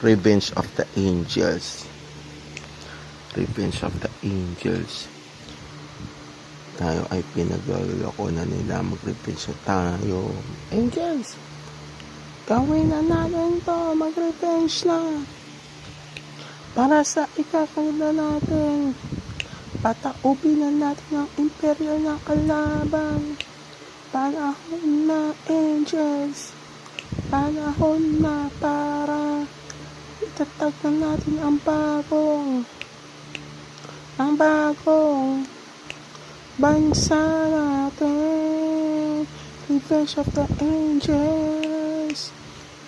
Revenge of the Angels. Revenge of the Angels. Tayo ay pinagloloko na nila, mag-revenge na tayo. Angels, gawin na natin to, mag-revenge na. Para sa ikakaganda natin, pataubin na natin ang imperyo ng kalaban. Panahon na, Angels. Panahon na para itatag na natin ang bagong bansa natin. Revenge of the Angels.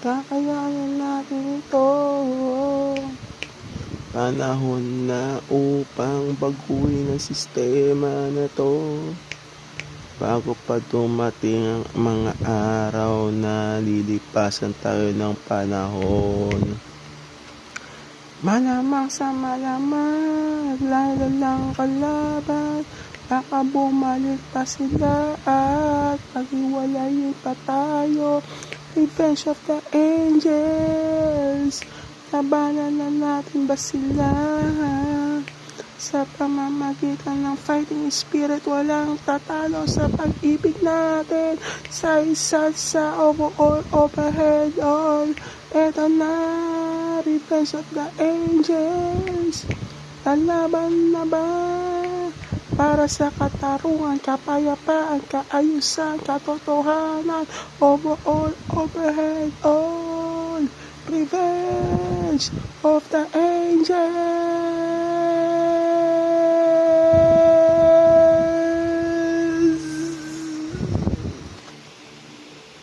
Kakayanin natin ito. Panahon na upang baguhin ang sistema na to. Bago pa dumating ang mga araw na lilipasan tayo ng panahon. Malamang sa malamang, lalang kalaban, baka bumalik pa sila at paghiwalayin pa tayo. Revenge of the Angels, labanan na natin ba sila? Sa pamamagitan ng fighting spirit, walang tatalo sa pag-ibig natin. Sa isa't sa overall, overhead, all. Eto na, Revenge of the Angels. Lalaban na ba? Para sa katarungan, kapayapaan, kaayusan, katotohanan. Overall, overhead, all. Revenge of the Angels.